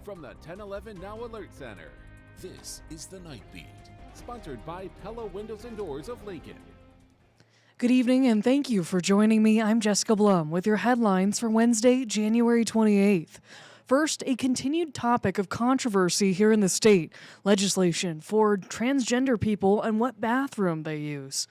From the 1011 Now Alert Center, This is the Night Beat. sponsored by Pella Windows and Doors of Lincoln. Good evening and thank you for joining me. I'm Jessica Blum with your headlines for Wednesday, January 28th. First, a continued topic of controversy here in the state, legislation for transgender people and what bathroom they use.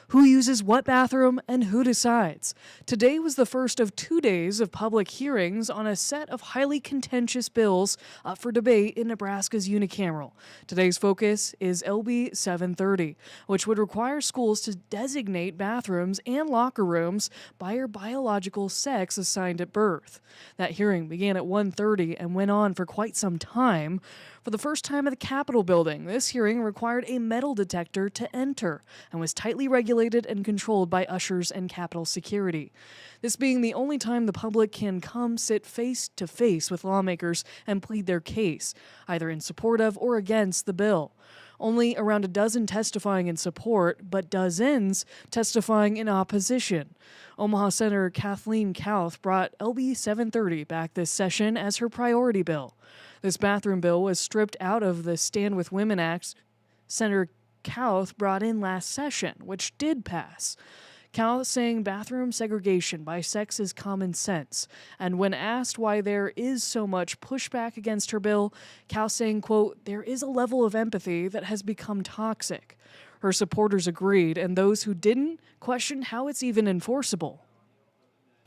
Who uses what bathroom and who decides? Today was the first of 2 days of public hearings on a set of highly contentious bills up for debate in Nebraska's unicameral. Today's focus is LB 730, which would require schools to designate bathrooms and locker rooms by your biological sex assigned at birth. That hearing began at 1:30 and went on for quite some time. For the first time at the Capitol building, this hearing required a metal detector to enter and was tightly regulated and controlled by ushers and Capitol security. This being the only time the public can come sit face to face with lawmakers and plead their case, either in support of or against the bill. Only around a dozen testifying in support, but dozens testifying in opposition. Omaha Senator Kathleen Kauth brought LB 730 back this session as her priority bill. This bathroom bill was stripped out of the Stand With Women Act Senator Kauth brought in last session, which did pass. Kauth saying bathroom segregation by sex is common sense. And when asked why there is so much pushback against her bill, Kauth saying, quote, "There is a level of empathy that has become toxic." Her supporters agreed, and those who didn't questioned how it's even enforceable.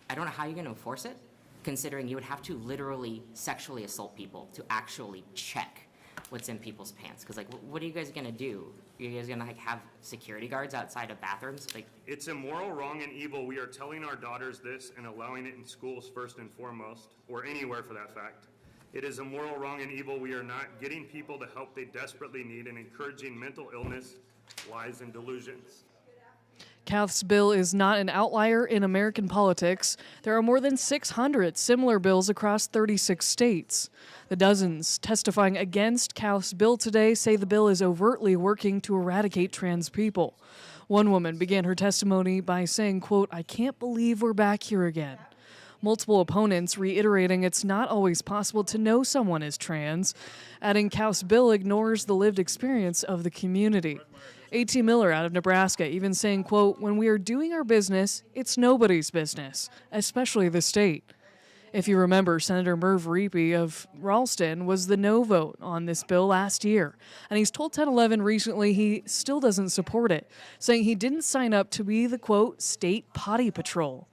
I don't know how you're going to enforce it, considering you would have to literally sexually assault people to actually check what's in people's pants. Because, what are you guys going to do? Are you guys going to, have security guards outside of bathrooms? It's immoral, wrong, and evil. We are telling our daughters this and allowing it in schools first and foremost, or anywhere for that fact. It is immoral, wrong, and evil. We are not getting people the help they desperately need and encouraging mental illness, lies, and delusions. Kauth's bill is not an outlier in American politics. There are more than 600 similar bills across 36 states. The dozens testifying against Kauth's bill today say the bill is overtly working to eradicate trans people. One woman began her testimony by saying, quote, "I can't believe we're back here again." Multiple opponents reiterating it's not always possible to know someone is trans, adding Kauth's bill ignores the lived experience of the community. A.T. Miller out of Nebraska even saying, quote, "When we are doing our business, it's nobody's business, especially the state." If you remember, Senator Merv Reapy of Ralston was the no vote on this bill last year, and he's told 1011 recently he still doesn't support it, saying he didn't sign up to be the, quote, "state potty patrol."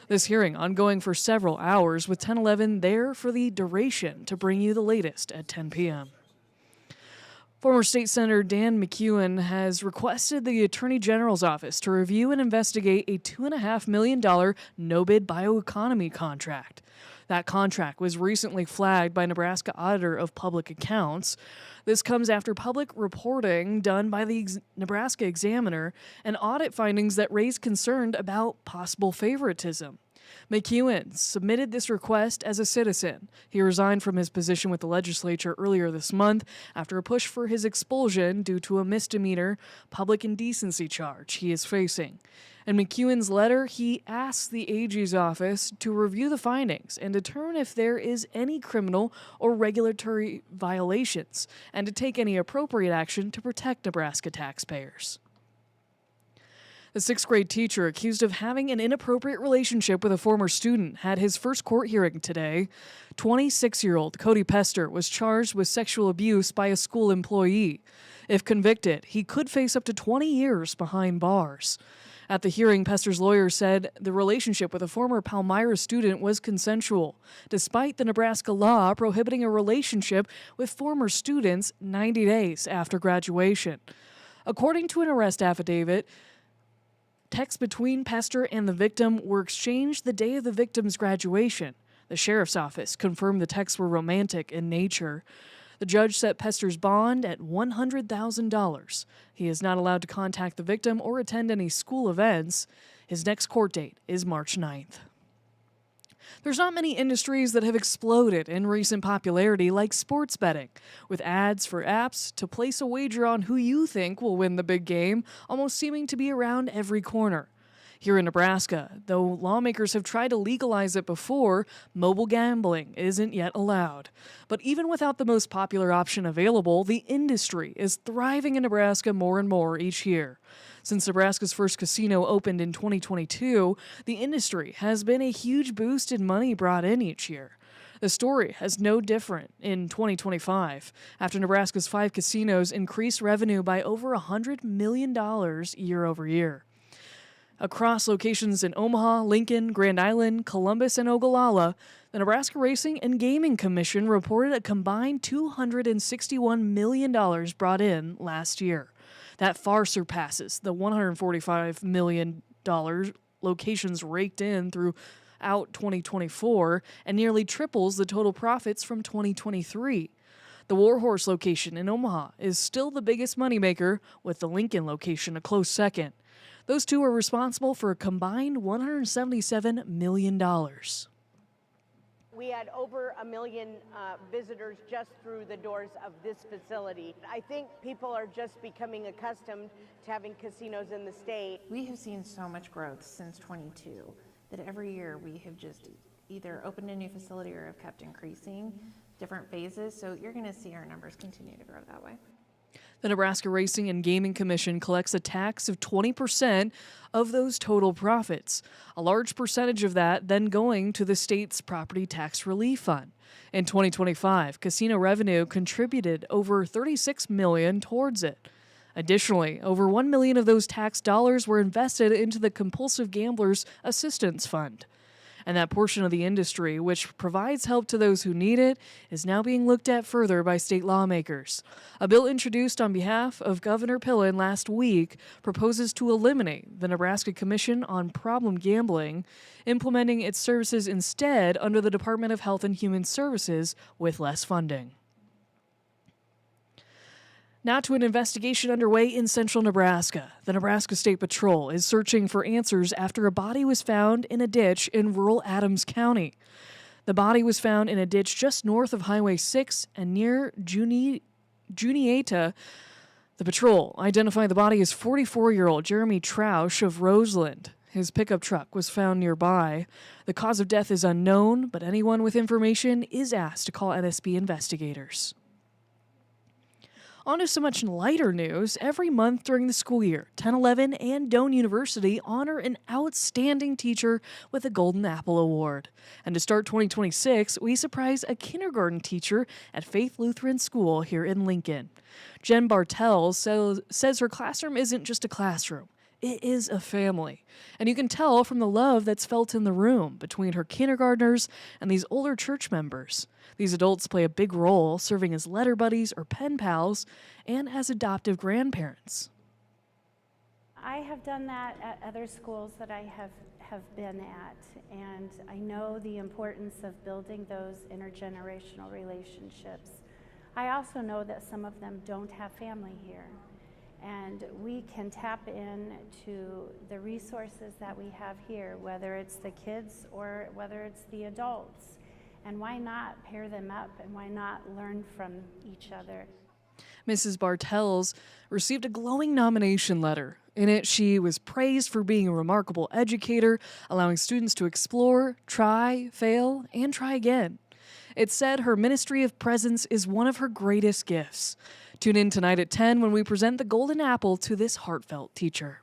This hearing ongoing for several hours with 1011 there for the duration to bring you the latest at 10 p.m. Former State Senator Dan McEwen has requested the Attorney General's office to review and investigate a $2.5 million no-bid bioeconomy contract. That contract was recently flagged by Nebraska Auditor of Public Accounts. This comes after public reporting done by the Nebraska Examiner and audit findings that raise concern about possible favoritism. McEwen submitted this request as a citizen. He resigned from his position with the legislature earlier this month after a push for his expulsion due to a misdemeanor public indecency charge he is facing. In McEwen's letter, he asks the AG's office to review the findings and determine if there is any criminal or regulatory violations and to take any appropriate action to protect Nebraska taxpayers. The sixth grade teacher accused of having an inappropriate relationship with a former student had his first court hearing today. 26-year-old Cody Pester was charged with sexual abuse by a school employee. If convicted, he could face up to 20 years behind bars. At the hearing, Pester's lawyer said the relationship with a former Palmyra student was consensual, despite the Nebraska law prohibiting a relationship with former students 90 days after graduation. According to an arrest affidavit, texts between Pester and the victim were exchanged the day of the victim's graduation. The sheriff's office confirmed the texts were romantic in nature. The judge set Pester's bond at $100,000. He is not allowed to contact the victim or attend any school events. His next court date is March 9th. There's not many industries that have exploded in recent popularity like sports betting, with ads for apps to place a wager on who you think will win the big game almost seeming to be around every corner. Here in Nebraska, though lawmakers have tried to legalize it before, mobile gambling isn't yet allowed. But even without the most popular option available, the industry is thriving in Nebraska more and more each year. Since Nebraska's first casino opened in 2022, the industry has been a huge boost in money brought in each year. The story has no different in 2025, after Nebraska's 5 casinos increased revenue by over $100 million year over year. Across locations in Omaha, Lincoln, Grand Island, Columbus, and Ogallala, the Nebraska Racing and Gaming Commission reported a combined $261 million brought in last year. That far surpasses the $145 million locations raked in throughout 2024 and nearly triples the total profits from 2023. The Warhorse location in Omaha is still the biggest moneymaker, with the Lincoln location a close second. Those two are responsible for a combined $177 million. We had over 1 million visitors just through the doors of this facility. I think people are just becoming accustomed to having casinos in the state. We have seen so much growth since '22 that every year we have just either opened a new facility or have kept increasing different phases. So you're going to see our numbers continue to grow that way. The Nebraska Racing and Gaming Commission collects a tax of 20% of those total profits, a large percentage of that then going to the state's property tax relief fund. In 2025, casino revenue contributed over $36 million towards it. Additionally, over $1 million of those tax dollars were invested into the Compulsive Gamblers Assistance Fund. And that portion of the industry, which provides help to those who need it, is now being looked at further by state lawmakers. A bill introduced on behalf of Governor Pillen last week proposes to eliminate the Nebraska Commission on Problem Gambling, implementing its services instead under the Department of Health and Human Services with less funding. Now to an investigation underway in central Nebraska. The Nebraska State Patrol is searching for answers after a body was found in a ditch in rural Adams County. The body was found in a ditch just north of Highway 6 and near Juniata. The patrol identified the body as 44-year-old Jeremy Troush of Roseland. His pickup truck was found nearby. The cause of death is unknown, but anyone with information is asked to call NSB investigators. On to some much lighter news. Every month during the school year, 1011 and Doane University honor an outstanding teacher with a Golden Apple Award. And to start 2026, we surprise a kindergarten teacher at Faith Lutheran School here in Lincoln. Jen Bartels says her classroom isn't just a classroom. It is a family. And you can tell from the love that's felt in the room between her kindergartners and these older church members. These adults play a big role, serving as letter buddies or pen pals and as adoptive grandparents. I have done that at other schools that I have been at, and I know the importance of building those intergenerational relationships. I also know that some of them don't have family here. And we can tap into the resources that we have here, whether it's the kids or whether it's the adults. And why not pair them up, and why not learn from each other? Mrs. Bartels received a glowing nomination letter. In it, she was praised for being a remarkable educator, allowing students to explore, try, fail, and try again. It said her ministry of presence is one of her greatest gifts. Tune in tonight at 10 when we present the Golden Apple to this heartfelt teacher.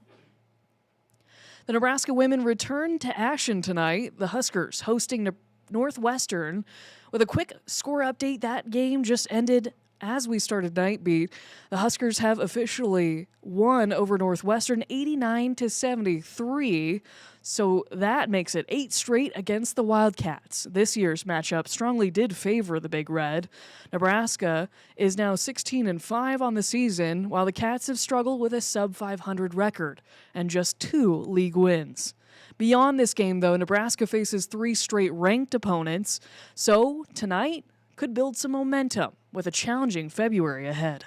The Nebraska women return to action tonight. The Huskers hosting Northwestern. With a quick score update, that game just ended as we started Night Beat. The Huskers have officially won over Northwestern 89-73. So that makes it 8 straight against the Wildcats. This year's matchup strongly did favor the Big Red. Nebraska is now 16-5 on the season, while the Cats have struggled with a sub-500 record and just 2 league wins. Beyond this game, though, Nebraska faces 3 straight ranked opponents, so tonight could build some momentum with a challenging February ahead.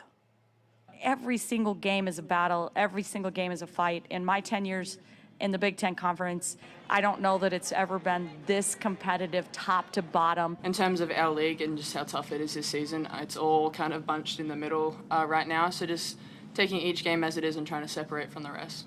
Every single game is a battle. Every single game is a fight. In my 10 years in the Big Ten Conference, I don't know that it's ever been this competitive top to bottom. In terms of our league and just how tough it is this season, it's all kind of bunched in the middle right now. So just taking each game as it is and trying to separate from the rest.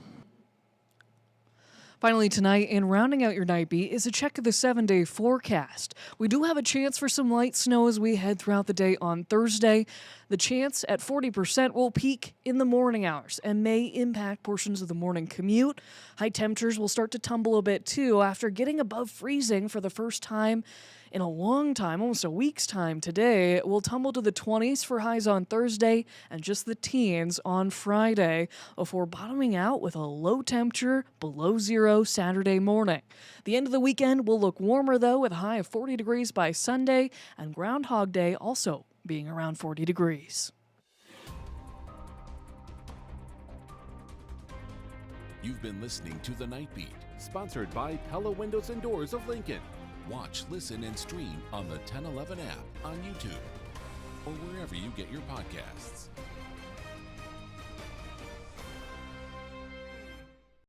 Finally tonight, and rounding out your night beat, is a check of the 7-day forecast. We do have a chance for some light snow as we head throughout the day on Thursday. The chance at 40% will peak in the morning hours and may impact portions of the morning commute. High temperatures will start to tumble a bit too after getting above freezing for the first time in a long time, almost a week's time today. We'll tumble to the 20s for highs on Thursday and just the teens on Friday before bottoming out with a low temperature below zero Saturday morning. The end of the weekend will look warmer though, with a high of 40 degrees by Sunday and Groundhog Day also being around 40 degrees. You've been listening to The Night Beat. Sponsored by Pella Windows and Doors of Lincoln. Watch, listen, and stream on the 1011 app on YouTube or wherever you get your podcasts.